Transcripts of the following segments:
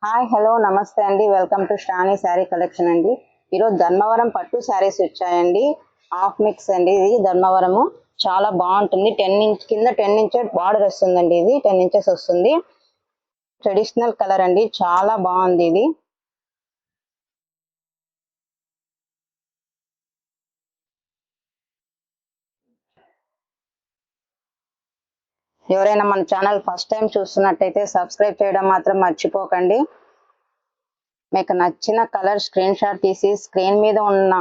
Hi hello నమస్తే అండి. Welcome to Shravani sari collection అండి. ఈరోజు ధర్మవరం పట్టు శారీస్ వచ్చాయండి. హాఫ్ మిక్స్ అండి. ఇది ధర్మవరము చాలా బాగుంటుంది. 10 ఇంచ్ కింద 10 ఇంచెస్ బార్డర్ వస్తుందండి. ఇది 10 ఇంచెస్ వస్తుంది. ట్రెడిషనల్ కలర్ అండి. చాలా బాగుంది ఇది. ఎవరైనా మన ఛానల్ ఫస్ట్ టైం చూస్తున్నట్టయితే సబ్స్క్రైబ్ చేయడం మాత్రం మర్చిపోకండి. మీకు నచ్చిన కలర్ స్క్రీన్ షాట్ తీసి స్క్రీన్ మీద ఉన్న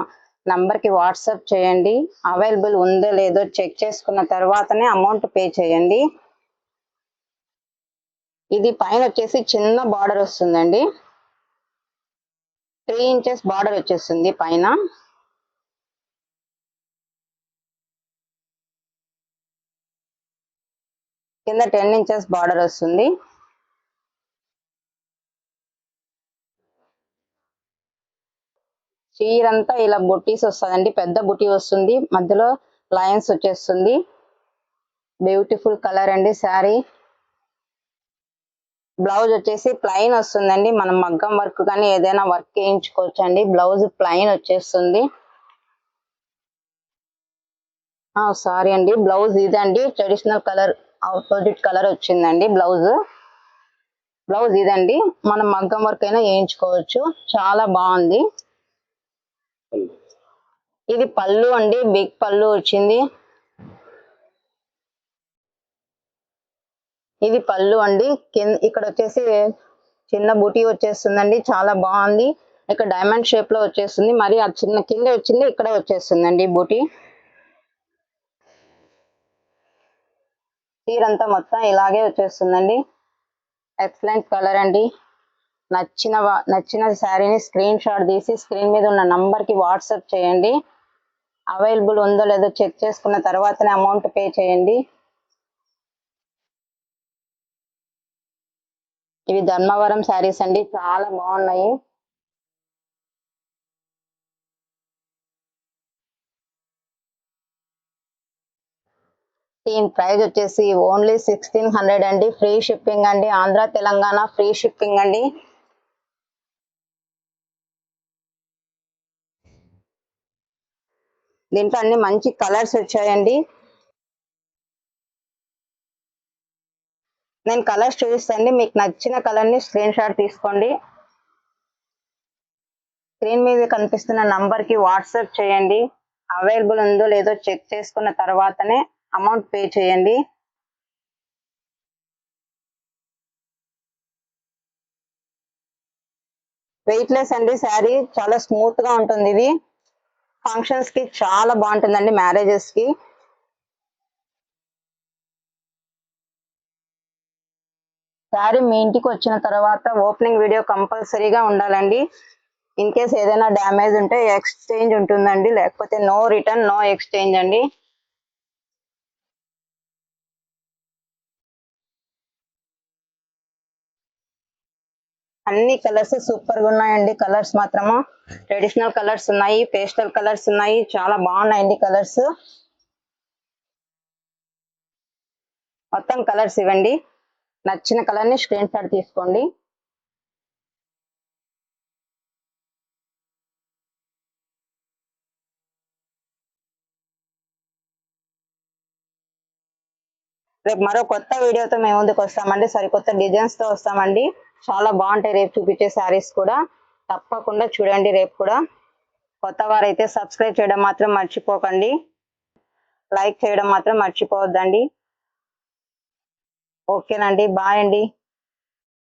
నంబర్ కి వాట్సాప్ చేయండి. అవైలబుల్ ఉందో లేదో చెక్ చేసుకున్న తర్వాతనే అమౌంట్ పే చేయండి. ఇది పైన వచ్చేసి చిన్న బార్డర్ వస్తుందండి. 3 ఇంచెస్ బార్డర్ వచ్చేస్తుంది పైన. కింద 10 ఇంచెస్ బార్డర్ వస్తుంది. చీరంతా ఇలా బుట్టీస్ వస్తుందండి. పెద్ద బుట్టి వస్తుంది. మధ్యలో లైన్స్ వచ్చేస్తుంది. బ్యూటిఫుల్ కలర్ అండి శారీ. బ్లౌజ్ వచ్చేసి ప్లెయిన్ వస్తుందండి. మనం మగ్గం వర్క్ కానీ ఏదైనా వర్క్ చేయించుకోవచ్చు అండి. బ్లౌజ్ ప్లెయిన్ వచ్చేస్తుంది. సారీ అండి, బ్లౌజ్ ఇదండి. ట్రెడిషనల్ కలర్ ఆపోజిట్ కలర్ వచ్చిందండి బ్లౌజ్. బ్లౌజ్ ఇదండి. మనం మగ్గం వర్క్ అయినా వేయించుకోవచ్చు. చాలా బాగుంది. ఇది పళ్ళు అండి. బిగ్ పళ్ళు వచ్చింది. ఇది పళ్ళు అండి. ఇక్కడ వచ్చేసి చిన్న బూటీ వచ్చేస్తుందండి. చాలా బాగుంది. ఇక్కడ డైమండ్ షేప్ లో వచ్చేస్తుంది. మరి ఆ చిన్న కింద వచ్చింది ఇక్కడ వచ్చేస్తుందండి బూటీ. చీరంతా మొత్తం ఇలాగే వచ్చేస్తుందండి. ఎక్సలెంట్ కలర్ అండి. నచ్చిన శారీని స్క్రీన్ షాట్ తీసి స్క్రీన్ మీద ఉన్న నంబర్ కి వాట్సాప్ చేయండి. అవైలబుల్ ఉందో లేదో చెక్ చేసుకున్న తర్వాతనే అమౌంట్ పే చేయండి. ఇవి ధర్మవరం శారీస్ అండి. చాలా బాగున్నాయి. దీని ప్రైస్ వచ్చేసి ఓన్లీ 1600 అండి. ఫ్రీ షిప్పింగ్ అండి. ఆంధ్ర తెలంగాణ ఫ్రీ షిప్పింగ్ అండి. దీంట్లో అన్ని మంచి కలర్స్ వచ్చాయండి. నేను కలర్స్ చూపిస్తాండి. మీకు నచ్చిన కలర్ ని స్క్రీన్ షాట్ తీసుకోండి. స్క్రీన్ మీద కనిపిస్తున్న నంబర్ కి వాట్సాప్ చేయండి. అవైలబుల్ ఉందో లేదో చెక్ చేసుకున్న తర్వాతనే అమౌంట్ పే చేయండి. వెయిట్ లెస్ అండి శారీ. చాలా స్మూత్ గా ఉంటుంది. ఇది ఫంక్షన్స్ కి చాలా బాగుంటుందండి. మ్యారేజెస్ కి. శారీ మీ ఇంటికి వచ్చిన తర్వాత ఓపెనింగ్ వీడియో కంపల్సరీగా ఉండాలండి. ఇన్ కేస్ ఏదైనా డ్యామేజ్ ఉంటే ఎక్స్చేంజ్ ఉంటుందండి. లేకపోతే నో రిటర్న్ నో ఎక్స్చేంజ్ అండి. అన్ని కలర్స్ సూపర్ గా ఉన్నాయండి. కలర్స్ మాత్రము ట్రెడిషనల్ కలర్స్ ఉన్నాయి. పేస్టల్ కలర్స్ ఉన్నాయి. చాలా బాగున్నాయండి కలర్స్. మొత్తం కలర్స్ ఇవ్వండి. నచ్చిన కలర్ ని స్క్రీన్ షాట్ తీసుకోండి. రేపు మరో కొత్త వీడియోతో మేము ముందుకు వస్తామండి. సరికొత్త డిజైన్స్ తో వస్తామండి. చాలా బాగుంటాయి రేపు చూపించే శారీస్ కూడా. తప్పకుండా చూడండి రేపు కూడా. కొత్త వారైతే సబ్స్క్రైబ్ చేయడం మాత్రం మర్చిపోకండి. లైక్ చేయడం మాత్రం మర్చిపోవద్దండి. ఓకేనండి. బాయ్ అండి.